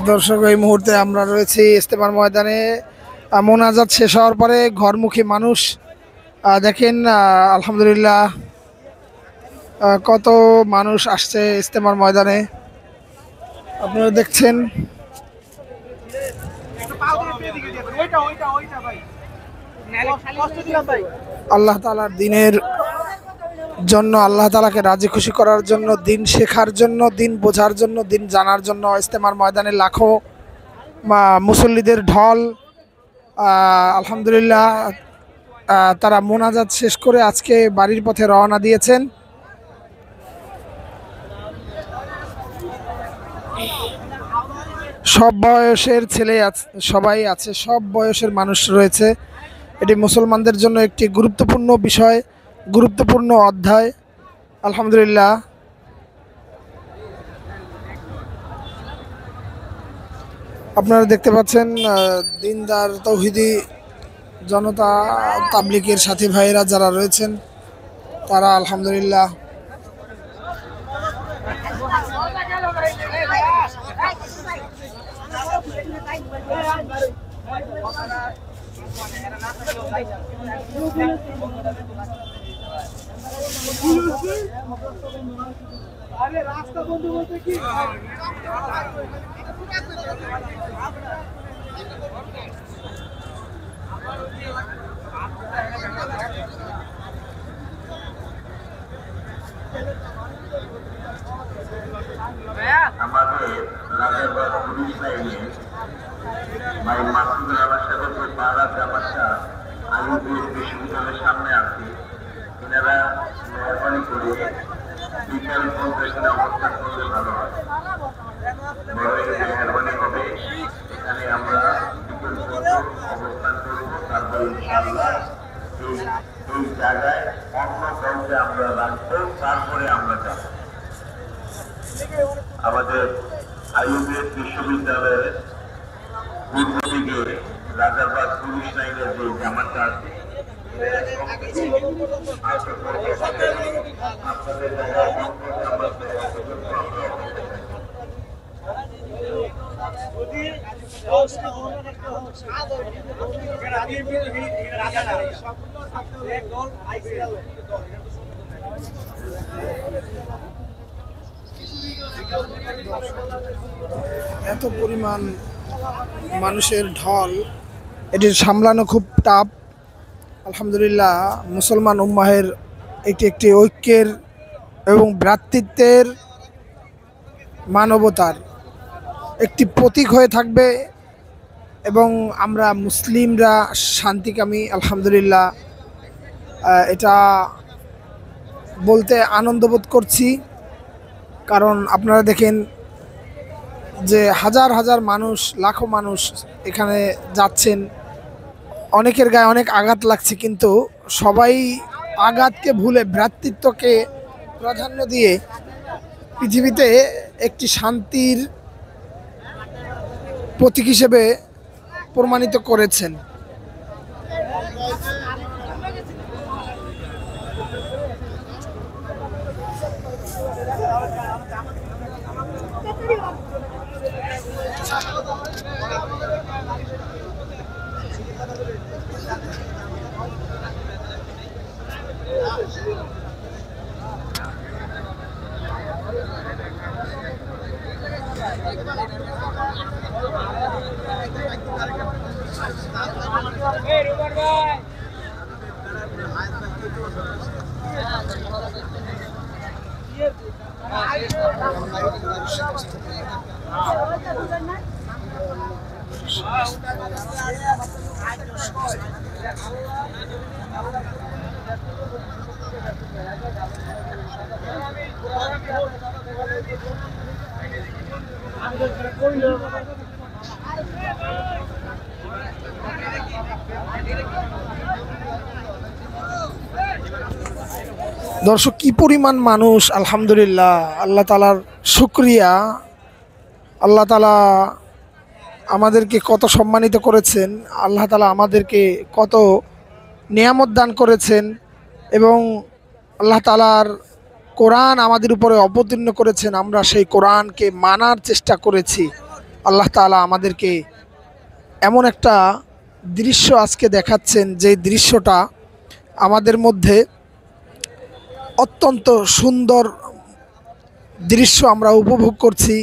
দর্শক, এই মুহূর্তে আমরা রয়েছি ইজতেমার ময়দানে। মোনাজাত শেষ হওয়ার পরে ঘরমুখী মানুষ দেখেন, আলহামদুলিল্লাহ কত মানুষ আসছে ইজতেমার ময়দানে, আপনারা দেখছেন। আল্লাহ তাআলার দিনের জন্য, আল্লাহ তাআলাকে রাজি খুশি করার জন্য, দিন শেখার জন্য, দিন বোঝার জন্য, দিন জানার জন্য ইজতেমার ময়দানে লাখো মুসল্লিদের ঢল। আলহামদুলিল্লাহ তারা মোনাজাত শেষ করে আজকে বাড়ির পথে রওনা দিয়েছেন। সব বয়সের ছেলে সবাই আছে, সব বয়সের মানুষ রয়েছে। এটি মুসলমানদের জন্য একটি গুরুত্বপূর্ণ বিষয়, গুরুত্বপূর্ণ অধ্যায়। আলহামদুলিল্লাহ আপনারা দেখতে পাচ্ছেন দিনদার তৌহিদি জনতা, তাবলিগের সাথী ভাইয়েরা যারা রয়েছেন তারা আলহামদুলিল্লাহ রাস্তা বন্ধ বলতে কি আমাদের রাজারবাগ পুলিশ লাইনে ভাই মাসুদুল আমার সাথে যে পাড়া জামাতটা আইয়ুবিয়া বিশ্ববিদ্যালয়ের সামনে আছে, এনারা মেহরবানি করে বিকাল পর্যন্ত এখানে অবস্থান করলে ভালো হয়। বড় মেহরবানি হবে, এখানে আমরা বিকেল পর্যন্ত অবস্থান করব। তারপর ইনশাআল্লাহ এই জায়গায় অন্য কাউকে আমরা রাখবো, তারপরে আমরা যাব। আমাদের আইয়ুবিয়া বিশ্ববিদ্যালয়ের পূর্ব দিকে রাজারবাগ পুলিশ লাইনের যে জামাটা আছে, আপনাদের এত পরিমাণ মানুষের ঢল, এটি সামলানো খুব টাফ। আলহামদুলিল্লাহ মুসলমান উম্মাহের এটি একটি ঐক্যের এবং ভ্রাতৃত্বের, মানবতার একটি প্রতীক হয়ে থাকবে এবং আমরা মুসলিমরা শান্তিকামী। আলহামদুলিল্লাহ এটা বলতে আনন্দ বোধ করছি, কারণ আপনারা দেখেন যে হাজার হাজার মানুষ, লাখো মানুষ এখানে যাচ্ছেন। অনেকের গায়ে অনেক আঘাত লাগছে, কিন্তু সবাই আঘাতকে ভুলে ভ্রাতৃত্বকে প্রাধান্য দিয়ে পৃথিবীতে একটি শান্তির প্রতীক হিসেবে প্রমাণিত করেছেন। দর্শক, কি পরিমাণ মানুষ! আলহামদুলিল্লাহ, আল্লাহ তাআলার শুকরিয়া। আল্লাহ তাআলা আমাদেরকে কত সম্মানিত করেছেন, আল্লাহ তাআলা আমাদেরকে কত নিয়ামত দান করেছেন, এবং আল্লাহ তাআলার কোরআন আমাদের উপরে অবতীর্ণ করেছেন, আমরা সেই কোরআনকে মানার চেষ্টা করেছি। আল্লাহ তাআলা আমাদেরকে এমন একটা দৃশ্য আজকে দেখাচ্ছেন, যে দৃশ্যটা আমাদের মধ্যে অত্যন্ত সুন্দর দৃশ্য আমরা উপভোগ করছি।